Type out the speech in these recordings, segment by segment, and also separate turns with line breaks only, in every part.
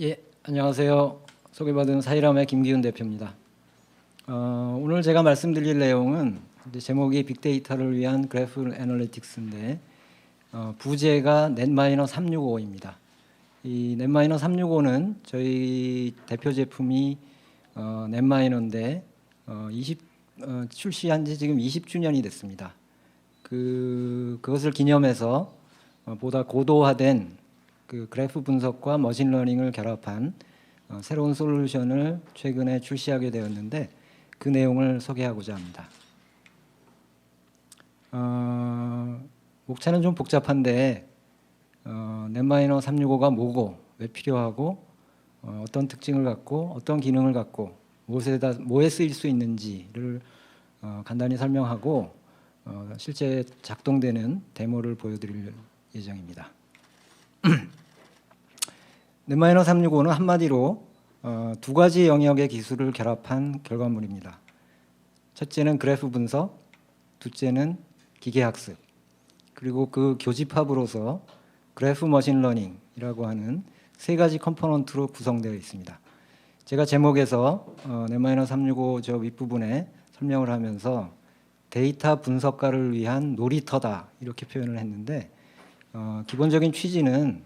예, 안녕하세요. 소개받은 사이람의 김기훈 대표입니다. 오늘 제가 말씀드릴 내용은 이제 제목이 빅데이터를 위한 그래프 애널리틱스인데 부제가 넷마이너365입니다. 이 넷마이너365는 저희 대표 제품이 넷마이너인데 출시한 지 지금 20주년이 됐습니다. 그것을 기념해서 보다 고도화된 그 그래프 분석과 머신러닝을 결합한 새로운 솔루션을 최근에 출시하게 되었는데 그 내용을 소개하고자 합니다. 목차는 좀 복잡한데 넷마이너365가 뭐고 왜 필요하고 어떤 특징을 갖고 어떤 기능을 갖고 뭐에 쓰일 수 있는지를 간단히 설명하고 실제 작동되는 데모를 보여드릴 예정입니다. 넷마이너365는 한마디로 두 가지 영역의 기술을 결합한 결과물입니다. 첫째는 그래프 분석, 둘째는 기계학습, 그리고 그 교집합으로서 그래프 머신러닝이라고 하는 세 가지 컴포넌트로 구성되어 있습니다. 제가 제목에서 넷마이너365 저 윗부분에 설명을 하면서 데이터 분석가를 위한 놀이터다 이렇게 표현을 했는데 기본적인 취지는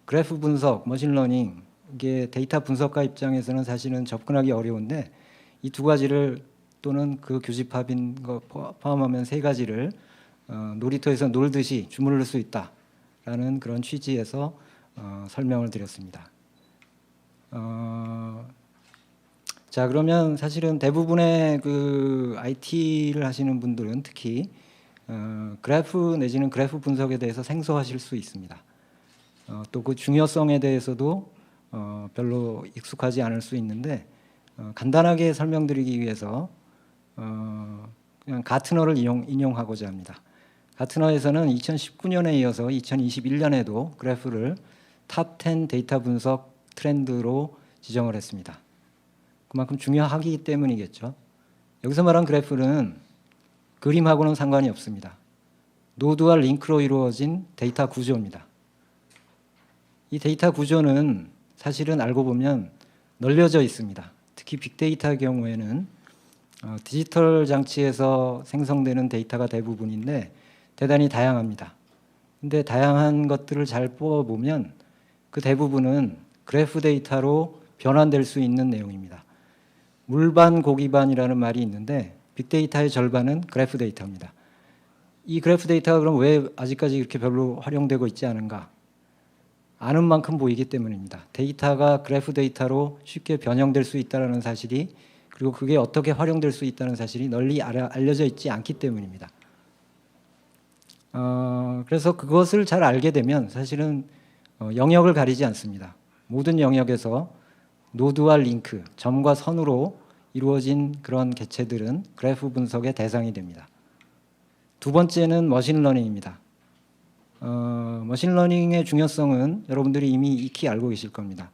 그래프 분석, 머신러닝 이게 데이터 분석가 입장에서는 사실은 접근하기 어려운데 이 두 가지를 또는 그 교집합인 거 포함하면 세 가지를 놀이터에서 놀듯이 주무를 수 있다라는 그런 취지에서 설명을 드렸습니다. 자, 그러면 사실은 대부분의 그 IT를 하시는 분들은 특히 그래프 내지는 그래프 분석에 대해서 생소하실 수 있습니다. 또 그 중요성에 대해서도 별로 익숙하지 않을 수 있는데 간단하게 설명드리기 위해서 그냥 가트너를 인용하고자 합니다. 가트너에서는 2019년에 이어서 2021년에도 그래프를 탑 10 데이터 분석 트렌드로 지정을 했습니다. 그만큼 중요하기 때문이겠죠. 여기서 말한 그래프는 그림하고는 상관이 없습니다. 노드와 링크로 이루어진 데이터 구조입니다. 이 데이터 구조는 사실은 알고 보면 널려져 있습니다. 특히 빅데이터의 경우에는 디지털 장치에서 생성되는 데이터가 대부분인데 대단히 다양합니다. 근데 다양한 것들을 잘 뽑아보면 그 대부분은 그래프 데이터로 변환될 수 있는 내용입니다. 물반 고기반이라는 말이 있는데 빅데이터의 절반은 그래프 데이터입니다. 이 그래프 데이터가 그럼 왜 아직까지 이렇게 별로 활용되고 있지 않은가? 아는 만큼 보이기 때문입니다. 데이터가 그래프 데이터로 쉽게 변형될 수 있다는 사실이 그리고 그게 어떻게 활용될 수 있다는 사실이 널리 알려져 있지 않기 때문입니다. 그래서 그것을 잘 알게 되면 사실은 영역을 가리지 않습니다. 모든 영역에서 노드와 링크, 점과 선으로 이루어진 그런 개체들은 그래프 분석의 대상이 됩니다. 두 번째는 머신러닝입니다. 머신러닝의 중요성은 여러분들이 이미 익히 알고 계실 겁니다.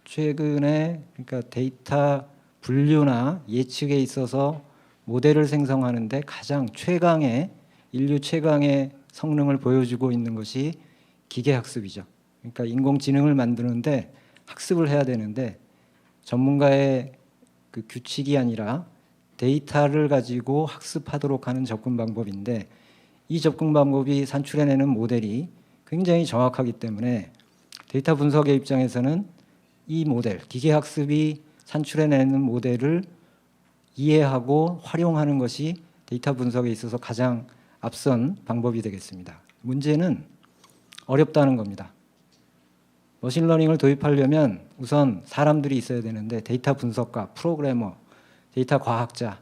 최근에 그러니까 데이터 분류나 예측에 있어서 모델을 생성하는데 가장 인류 최강의 성능을 보여주고 있는 것이 기계학습이죠. 그러니까 인공지능을 만드는데 학습을 해야 되는데 전문가의 그 규칙이 아니라 데이터를 가지고 학습하도록 하는 접근 방법인데 이 접근 방법이 산출해내는 모델이 굉장히 정확하기 때문에 데이터 분석의 입장에서는 이 모델, 기계학습이 산출해내는 모델을 이해하고 활용하는 것이 데이터 분석에 있어서 가장 앞선 방법이 되겠습니다. 문제는 어렵다는 겁니다. 머신러닝을 도입하려면 우선 사람들이 있어야 되는데 데이터 분석가, 프로그래머, 데이터 과학자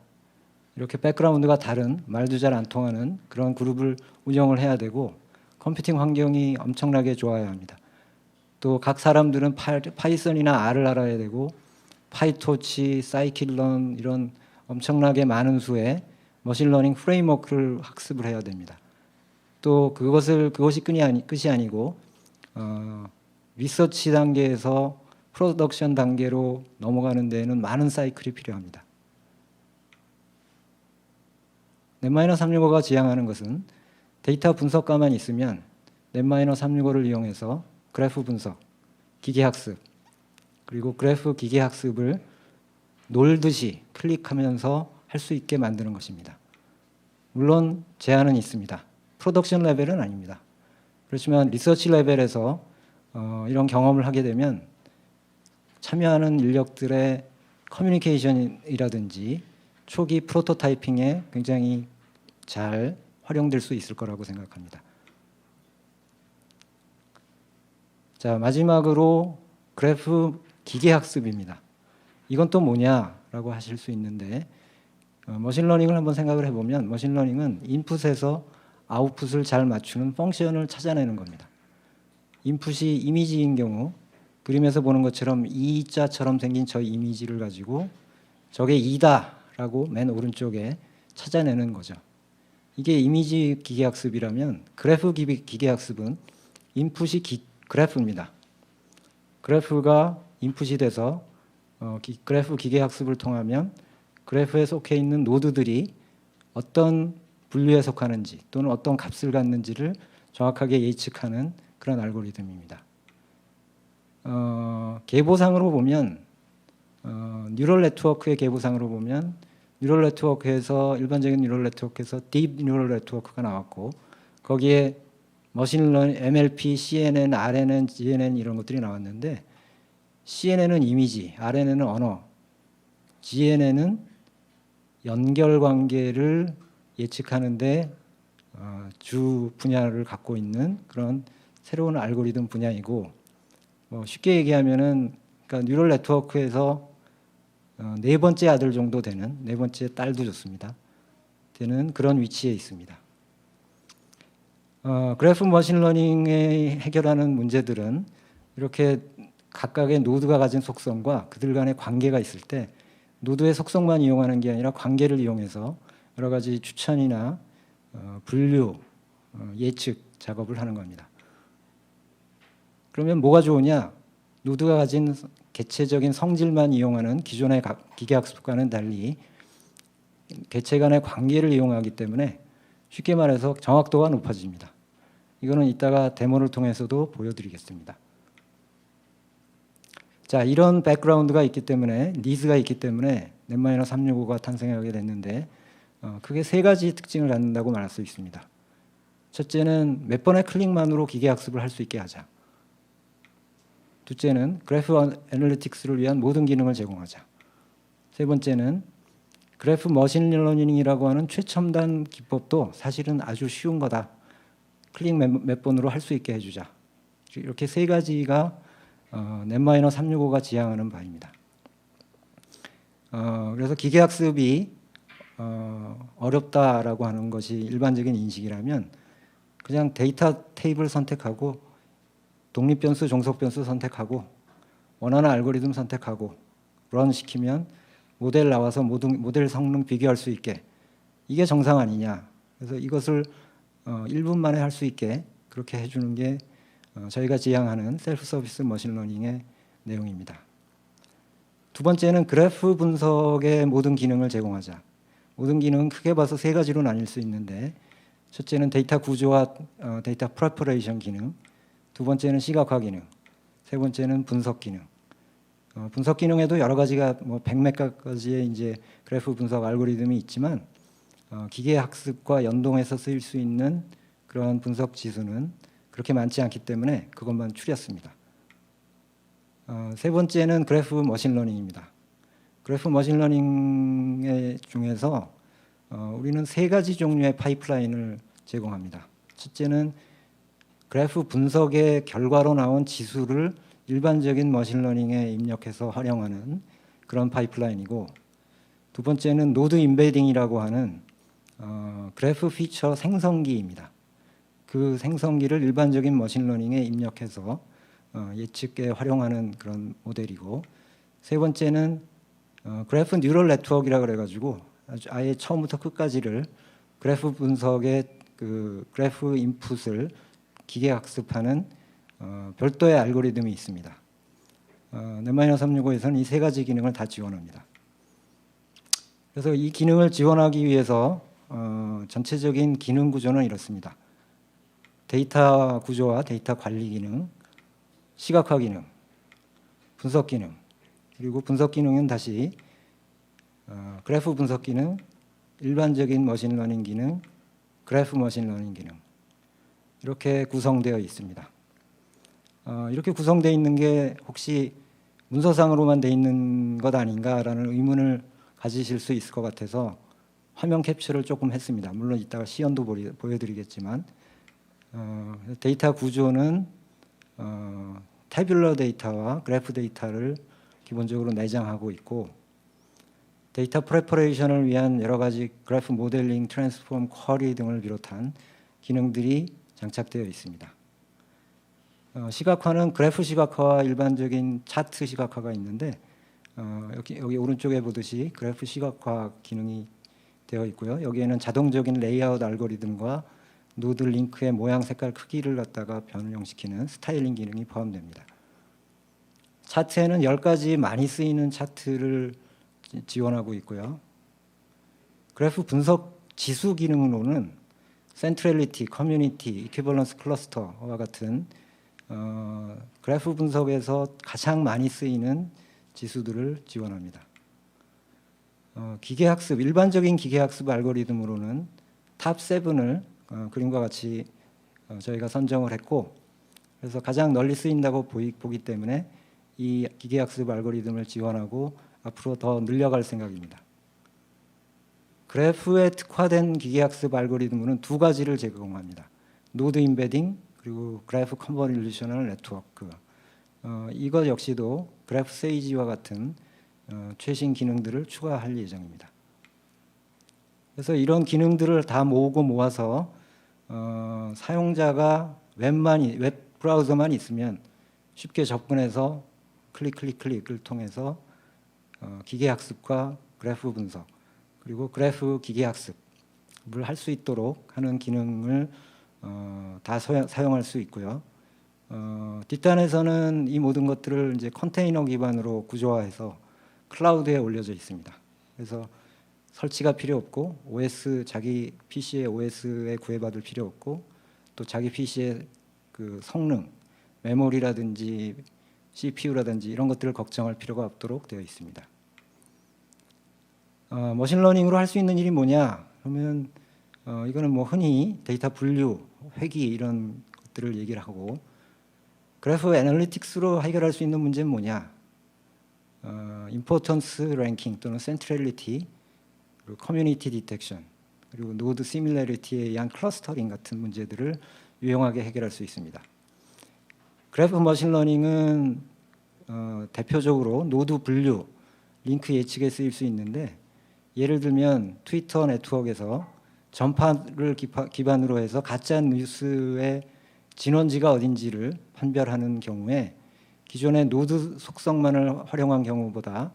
이렇게 백그라운드가 다른 말도 잘 안 통하는 그런 그룹을 운영을 해야 되고 컴퓨팅 환경이 엄청나게 좋아야 합니다. 또 각 사람들은 파이썬이나 R을 알아야 되고 파이토치, 사이킬런 이런 엄청나게 많은 수의 머신러닝 프레임워크를 학습을 해야 됩니다. 또 그것이 끝이 아니고 리서치 단계에서 프로덕션 단계로 넘어가는 데에는 많은 사이클이 필요합니다. 넷마이너365가 지향하는 것은 데이터 분석가만 있으면 넷마이너365를 이용해서 그래프 분석, 기계학습, 그리고 그래프 기계학습을 놀듯이 클릭하면서 할 수 있게 만드는 것입니다. 물론 제한은 있습니다. 프로덕션 레벨은 아닙니다. 그렇지만 리서치 레벨에서 이런 경험을 하게 되면 참여하는 인력들의 커뮤니케이션이라든지 초기 프로토타이핑에 굉장히 잘 활용될 수 있을 거라고 생각합니다. 자, 마지막으로 그래프 기계학습입니다. 이건 또 뭐냐라고 하실 수 있는데 머신러닝을 한번 생각을 해보면 머신러닝은 인풋에서 아웃풋을 잘 맞추는 펑션을 찾아내는 겁니다. 인풋이 이미지인 경우 그림에서 보는 것처럼 E자처럼 생긴 저 이미지를 가지고 저게 E다라고 맨 오른쪽에 찾아내는 거죠. 이게 이미지 기계학습이라면 그래프 기계학습은 인풋이 그래프입니다. 그래프가 인풋이 돼서 그래프 기계학습을 통하면 그래프에 속해 있는 노드들이 어떤 분류에 속하는지 또는 어떤 값을 갖는지를 정확하게 예측하는 그런 알고리즘입니다. 계보상으로 보면 뉴럴 네트워크의 계보상으로 보면 뉴럴 네트워크에서 일반적인 뉴럴 네트워크에서 딥 뉴럴 네트워크가 나왔고 거기에 머신러닝, MLP, CNN, RNN, GNN 이런 것들이 나왔는데 CNN은 이미지, RNN은 언어, GNN은 연결관계를 예측하는데 주 분야를 갖고 있는 그런 새로운 알고리즘 분야이고 쉽게 얘기하면은 그러니까 뉴럴 네트워크에서 네 번째 아들 정도 되는 네 번째 딸도 좋습니다. 되는 그런 위치에 있습니다. 그래프 머신러닝에 해결하는 문제들은 이렇게 각각의 노드가 가진 속성과 그들 간의 관계가 있을 때 노드의 속성만 이용하는 게 아니라 관계를 이용해서 여러 가지 추천이나 분류, 예측 작업을 하는 겁니다. 그러면 뭐가 좋으냐? 노드가 가진 개체적인 성질만 이용하는 기존의 기계학습과는 달리 개체 간의 관계를 이용하기 때문에 쉽게 말해서 정확도가 높아집니다. 이거는 이따가 데모를 통해서도 보여드리겠습니다. 자, 이런 백그라운드가 있기 때문에 니즈가 있기 때문에 넷-365가 탄생하게 됐는데 크게 세 가지 특징을 갖는다고 말할 수 있습니다. 첫째는 몇 번의 클릭만으로 기계학습을 할 수 있게 하자. 둘째는 그래프 애널리틱스를 위한 모든 기능을 제공하자. 세 번째는 그래프 머신러닝이라고 하는 최첨단 기법도 사실은 아주 쉬운 거다. 클릭 몇 번으로 할 수 있게 해주자. 이렇게 세 가지가 넷-365가 지향하는 바입니다. 그래서 기계학습이 어렵다라고 하는 것이 일반적인 인식이라면 그냥 데이터 테이블 선택하고 독립변수, 종속변수 선택하고 원하는 알고리즘 선택하고 런 시키면 모델 나와서 모델 성능 비교할 수 있게 이게 정상 아니냐. 그래서 이것을 1분 만에 할 수 있게 그렇게 해주는 게 저희가 지향하는 셀프 서비스 머신러닝의 내용입니다. 두 번째는 그래프 분석의 모든 기능을 제공하자. 모든 기능은 크게 봐서 세 가지로 나뉠 수 있는데 첫째는 데이터 구조와 데이터 프레퍼레이션 기능, 두 번째는 시각화 기능, 세 번째는 분석 기능. 분석 기능에도 여러 가지가 백몇 가지의 이제 그래프 분석 알고리즘이 있지만 기계 학습과 연동해서 쓰일 수 있는 그런 분석 지수는 그렇게 많지 않기 때문에 그것만 추렸습니다. 세 번째는 그래프 머신러닝입니다. 그래프 머신러닝 중에서 우리는 세 가지 종류의 파이프라인을 제공합니다. 첫째는 그래프 분석의 결과로 나온 지수를 일반적인 머신러닝에 입력해서 활용하는 그런 파이프라인이고 두 번째는 노드 임베딩이라고 하는 그래프 피처 생성기입니다. 그 생성기를 일반적인 머신러닝에 입력해서 예측에 활용하는 그런 모델이고 세 번째는 그래프 뉴럴 네트워크라고 그래가지고 아예 처음부터 끝까지를 그래프 분석의 그 그래프 인풋을 기계학습하는 별도의 알고리즘이 있습니다. 넷-365에서는 이 세 가지 기능을 다 지원합니다. 그래서 이 기능을 지원하기 위해서 전체적인 기능 구조는 이렇습니다. 데이터 구조와 데이터 관리 기능, 시각화 기능, 분석 기능, 그리고 분석 기능은 다시 그래프 분석 기능, 일반적인 머신러닝 기능, 그래프 머신러닝 기능 이렇게 구성되어 있습니다. 이렇게 구성되어 있는 게 혹시 문서상으로만 되어 있는 것 아닌가라는 의문을 가지실 수 있을 것 같아서 화면 캡처를 조금 했습니다. 물론 이따가 시연도 보여드리겠지만 데이터 구조는 태뷸러 데이터와 그래프 데이터를 기본적으로 내장하고 있고 데이터 프레퍼레이션을 위한 여러 가지 그래프 모델링, 트랜스폼, 쿼리 등을 비롯한 기능들이 장착되어 있습니다. 시각화는 그래프 시각화와 일반적인 차트 시각화가 있는데 여기 오른쪽에 보듯이 그래프 시각화 기능이 되어 있고요. 여기에는 자동적인 레이아웃 알고리즘과 노드 링크의 모양, 색깔, 크기를 갖다가 변형시키는 스타일링 기능이 포함됩니다. 차트에는 10가지 많이 쓰이는 차트를 지원하고 있고요. 그래프 분석 지수 기능으로는 센트럴리티, 커뮤니티, 이퀴벌런스 클러스터와 같은 그래프 분석에서 가장 많이 쓰이는 지수들을 지원합니다. 기계학습, 일반적인 기계학습 알고리즘으로는 탑 7을 그림과 같이 저희가 선정을 했고 그래서 가장 널리 쓰인다고 보기 때문에 이 기계학습 알고리즘을 지원하고 앞으로 더 늘려갈 생각입니다. 그래프에 특화된 기계학습 알고리즘은 2가지를 제공합니다. 노드 임베딩 그리고 그래프 컨볼루셔널 네트워크. 이것 역시도 그래프 세이지와 같은 최신 기능들을 추가할 예정입니다. 그래서 이런 기능들을 다 모으고 모아서 사용자가 웹 브라우저만 있으면 쉽게 접근해서 클릭을 통해서 기계학습과 그래프 분석 그리고 그래프 기계학습을 할 수 있도록 하는 기능을 다 사용할 수 있고요. 뒷단에서는 이 모든 것들을 이제 컨테이너 기반으로 구조화해서 클라우드에 올려져 있습니다. 그래서 설치가 필요 없고 자기 PC의 OS에 구애받을 필요 없고 또 자기 PC의 그 성능, 메모리라든지 CPU라든지 이런 것들을 걱정할 필요가 없도록 되어 있습니다. 머신러닝으로 할 수 있는 일이 뭐냐? 그러면 이거는 뭐 흔히 데이터 분류, 회귀 이런 것들을 얘기를 하고 그래프 애널리틱스로 해결할 수 있는 문제는 뭐냐? 임포턴스 랭킹 또는 센트럴리티, 그리고 커뮤니티 디텍션, 그리고 노드 시밀러리티에 의한 클러스터링 같은 문제들을 유용하게 해결할 수 있습니다. 그래프 머신러닝은 대표적으로 노드 분류, 링크 예측에 쓰일 수 있는데 예를 들면 트위터 네트워크에서 전파를 기반으로 해서 가짜 뉴스의 진원지가 어딘지를 판별하는 경우에 기존의 노드 속성만을 활용한 경우보다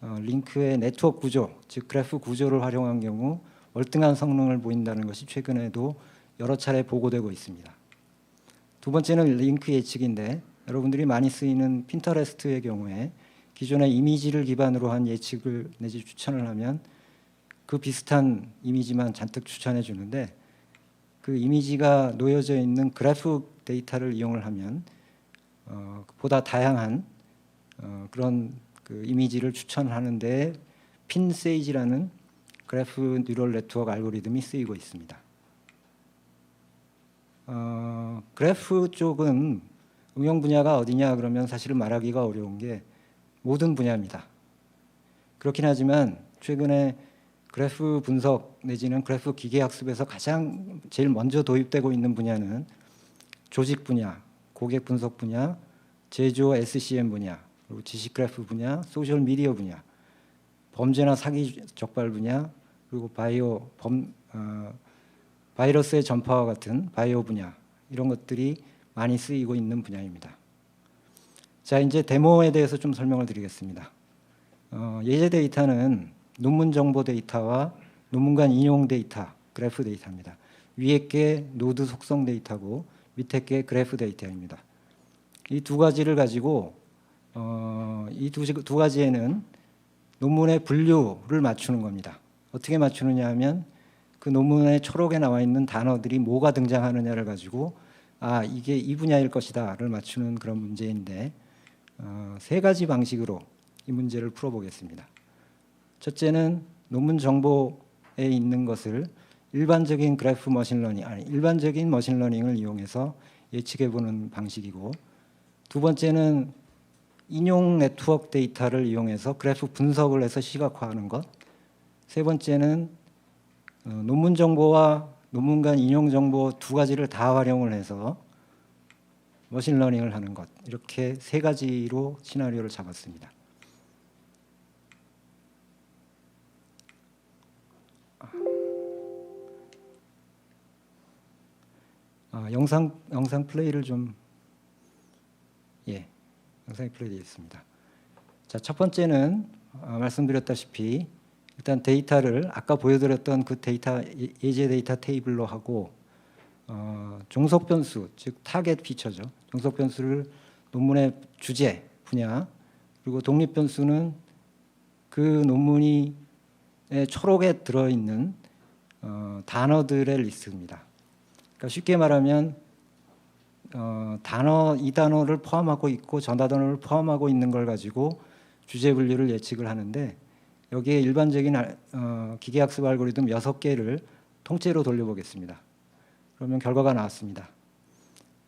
링크의 네트워크 구조, 즉 그래프 구조를 활용한 경우 월등한 성능을 보인다는 것이 최근에도 여러 차례 보고되고 있습니다. 두 번째는 링크 예측인데 여러분들이 많이 쓰이는 핀터레스트의 경우에 기존의 이미지를 기반으로 한 예측을 내지 추천을 하면 그 비슷한 이미지만 잔뜩 추천해 주는데 그 이미지가 놓여져 있는 그래프 데이터를 이용을 하면 보다 다양한 그런 그 이미지를 추천하는 데 핀세이지라는 그래프 뉴럴 네트워크 알고리즘이 쓰이고 있습니다. 그래프 쪽은 응용 분야가 어디냐 그러면 사실은 말하기가 어려운 게 모든 분야입니다. 그렇긴 하지만 최근에 그래프 분석 내지는 그래프 기계학습에서 가장 제일 먼저 도입되고 있는 분야는 조직 분야, 고객 분석 분야, 제조 SCM 분야, 그리고 지식 그래프 분야, 소셜 미디어 분야, 범죄나 사기 적발 분야, 그리고 바이러스의 전파와 같은 바이오 분야 이런 것들이 많이 쓰이고 있는 분야입니다. 자, 이제 데모에 대해서 좀 설명을 드리겠습니다. 예제 데이터는 논문 정보 데이터와 논문간 인용 데이터, 그래프 데이터입니다. 위에 게 노드 속성 데이터고 밑에 게 그래프 데이터입니다. 이 2가지를 가지고 이 두 가지에는 논문의 분류를 맞추는 겁니다. 어떻게 맞추느냐 하면 그 논문의 초록에 나와 있는 단어들이 뭐가 등장하느냐를 가지고 이게 이 분야일 것이다를 맞추는 그런 문제인데 세 가지 방식으로 이 문제를 풀어보겠습니다. 첫째는 논문 정보에 있는 것을 일반적인 그래프 머신러닝, 일반적인 머신러닝을 이용해서 예측해보는 방식이고, 두 번째는 인용 네트워크 데이터를 이용해서 그래프 분석을 해서 시각화하는 것, 세 번째는 논문 정보와 논문 간 인용 정보 두 가지를 다 활용을 해서 머신러닝을 하는 것, 이렇게 세 가지로 시나리오를 잡았습니다. 영상 플레이를 좀 영상이 플레이되어 있습니다. 자, 첫 번째는 말씀드렸다시피 일단 데이터를 아까 보여드렸던 그 데이터 예제 데이터 테이블로 하고 종속 변수, 즉 타겟 피처죠. 종속 변수를 논문의 주제, 분야, 그리고 독립 변수는 그 논문이 초록에 들어있는 단어들의 리스트입니다. 그러니까 쉽게 말하면 이 단어를 포함하고 있고 전 단어를 포함하고 있는 걸 가지고 주제 분류를 예측을 하는데, 여기에 일반적인 기계학습 알고리즘 6개를 통째로 돌려보겠습니다. 그러면 결과가 나왔습니다.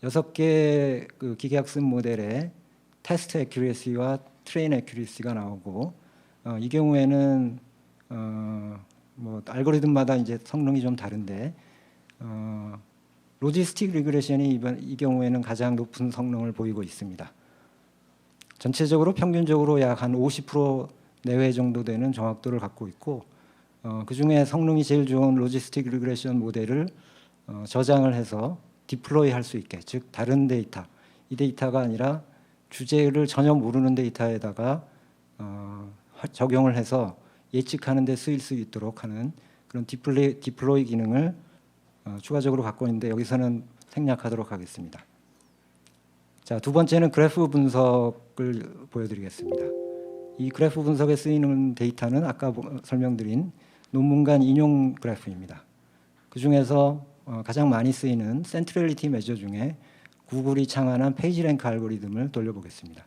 6개 그 기계학습 모델의 테스트 애큐리시와 트레인 애큐리시가 나오고, 이 경우에는 뭐 알고리즘마다 이제 성능이 좀 다른데 로지스틱 리그레션이 이 경우에는 가장 높은 성능을 보이고 있습니다. 전체적으로 평균적으로 약 한 50% 내외 정도 되는 정확도를 갖고 있고, 그 중에 성능이 제일 좋은 로지스틱 리그레션 모델을 저장을 해서 디플로이 할 수 있게, 즉 다른 데이터, 이 데이터가 아니라 주제를 전혀 모르는 데이터에다가 적용을 해서 예측하는 데 쓰일 수 있도록 하는 그런 디플로이 기능을 추가적으로 갖고 있는데, 여기서는 생략하도록 하겠습니다. 자, 두 번째는 그래프 분석을 보여드리겠습니다. 이 그래프 분석에 쓰이는 데이터는 아까 설명드린 논문 간 인용 그래프입니다. 그 중에서 가장 많이 쓰이는 센트럴리티 메저 중에 구글이 창안한 페이지랭크 알고리즘을 돌려보겠습니다.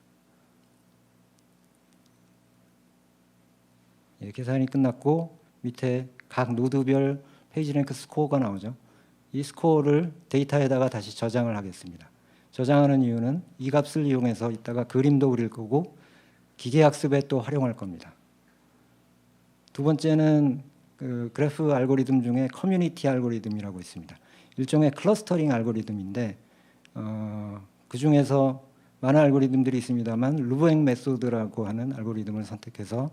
계산이 끝났고 밑에 각 노드별 페이지랭크 스코어가 나오죠. 이 스코어를 데이터에다가 다시 저장을 하겠습니다. 저장하는 이유는 이 값을 이용해서 이따가 그림도 그릴 거고 기계학습에 또 활용할 겁니다. 두 번째는 그 그래프 알고리즘 중에 커뮤니티 알고리즘이라고 있습니다. 일종의 클러스터링 알고리즘인데 그 중에서 많은 알고리즘들이 있습니다만 루브엥 메소드라고 하는 알고리즘을 선택해서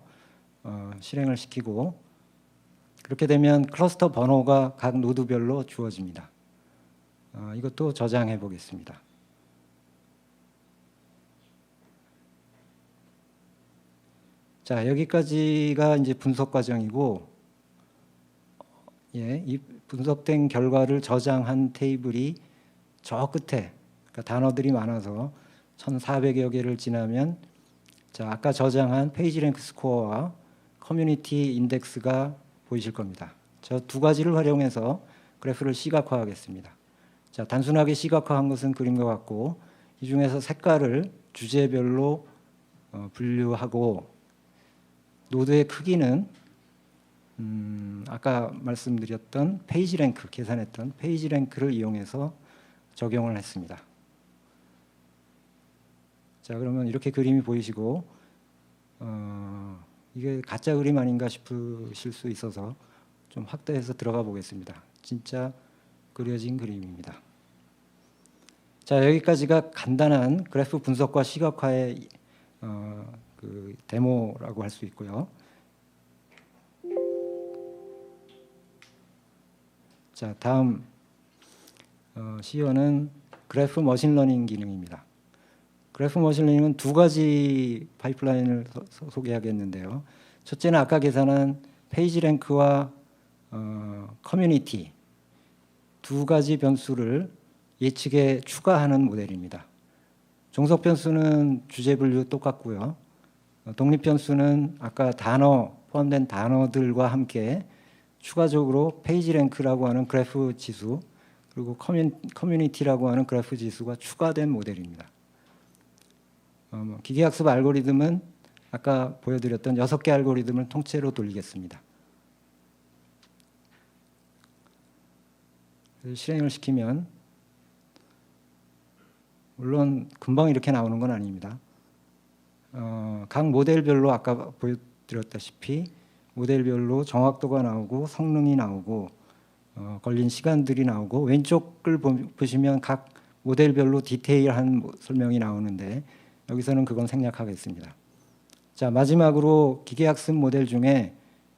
실행을 시키고, 그렇게 되면 클러스터 번호가 각 노드별로 주어집니다. 이것도 저장해 보겠습니다. 자, 여기까지가 이제 분석 과정이고, 이 분석된 결과를 저장한 테이블이 저 끝에, 그러니까 단어들이 많아서 1,400여 개를 지나면, 자, 아까 저장한 페이지랭크 스코어와 커뮤니티 인덱스가 보이실 겁니다. 저 두 가지를 활용해서 그래프를 시각화하겠습니다. 자, 단순하게 시각화한 것은 그림과 같고, 이 중에서 색깔을 주제별로 분류하고, 노드의 크기는 아까 말씀드렸던 페이지랭크, 계산했던 페이지랭크를 이용해서 적용을 했습니다. 자, 그러면 이렇게 그림이 보이시고 이게 가짜 그림 아닌가 싶으실 수 있어서 좀 확대해서 들어가 보겠습니다. 진짜 그려진 그림입니다. 자, 여기까지가 간단한 그래프 분석과 시각화의 그 데모라고 할 수 있고요. 자, 다음 시연은 그래프 머신러닝 기능입니다. 그래프 머신러닝은 두 가지 파이프라인을 소개하겠는데요. 첫째는 아까 계산한 페이지랭크와 커뮤니티 두 가지 변수를 예측에 추가하는 모델입니다. 종속 변수는 주제 분류 똑같고요. 독립 변수는 아까 단어 포함된 단어들과 함께 추가적으로 페이지 랭크라고 하는 그래프 지수, 그리고 커뮤니티라고 하는 그래프 지수가 추가된 모델입니다. 기계학습 알고리즘은 아까 보여드렸던 6개 알고리즘을 통째로 돌리겠습니다. 실행을 시키면 물론 금방 이렇게 나오는 건 아닙니다. 각 모델별로 아까 보여드렸다시피 모델별로 정확도가 나오고 성능이 나오고 걸린 시간들이 나오고 왼쪽을 보시면 각 모델별로 디테일한 설명이 나오는데 여기서는 그건 생략하겠습니다. 자, 마지막으로 기계학습 모델 중에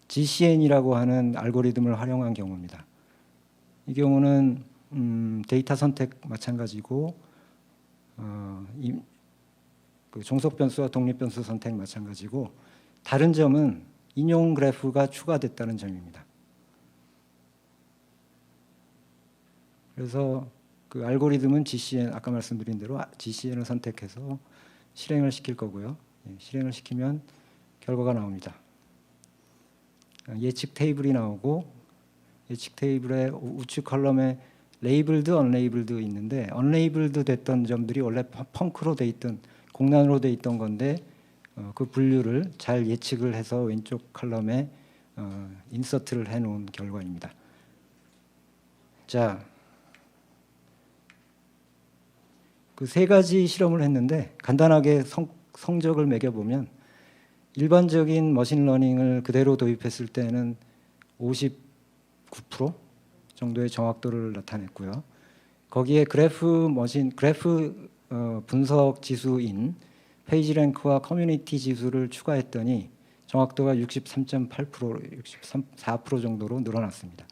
GCN이라고 하는 알고리즘을 활용한 경우입니다. 이 경우는 데이터 선택 마찬가지고 그 종속 변수와 독립 변수 선택 마찬가지고 다른 점은 인용 그래프가 추가됐다는 점입니다. 그래서 그 알고리즘은 GCN 아까 말씀드린 대로 GCN을 선택해서 실행을 시킬 거고요. 실행을 시키면 결과가 나옵니다. 예측 테이블이 나오고 예측 테이블의 우측 컬럼에 레이블드, 언레이블드 있는데 언레이블드 됐던 점들이 원래 펑크로 돼 있던 공란으로 돼 있던 건데 그 분류를 잘 예측을 해서 왼쪽 컬럼에 인서트를 해놓은 결과입니다. 자, 그 세 가지 실험을 했는데 간단하게 성적을 매겨보면 일반적인 머신러닝을 그대로 도입했을 때는 59% 정도의 정확도를 나타냈고요. 거기에 그래프 분석 지수인 페이지 랭크와 커뮤니티 지수를 추가했더니 정확도가 63.8%, 64% 정도로 늘어났습니다.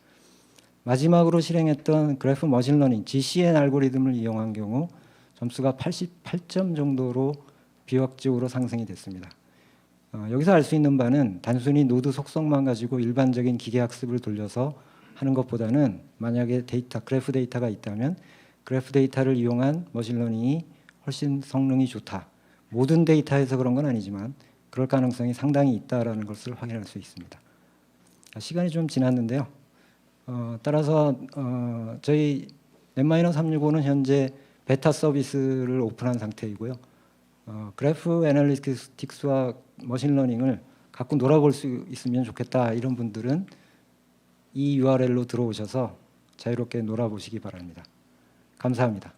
마지막으로 실행했던 그래프 머신러닝 GCN 알고리즘을 이용한 경우 점수가 88점 정도로 비약적으로 상승이 됐습니다. 여기서 알 수 있는 바는 단순히 노드 속성만 가지고 일반적인 기계학습을 돌려서 하는 것보다는 만약에 그래프 데이터가 있다면 그래프 데이터를 이용한 머신러닝이 훨씬 성능이 좋다. 모든 데이터에서 그런 건 아니지만 그럴 가능성이 상당히 있다라는 것을 확인할 수 있습니다. 시간이 좀 지났는데요. 따라서 저희 넷-365는 현재 베타 서비스를 오픈한 상태이고요. 그래프 애널리틱스와 머신러닝을 갖고 놀아볼 수 있으면 좋겠다 이런 분들은 이 URL로 들어오셔서 자유롭게 놀아보시기 바랍니다. 감사합니다.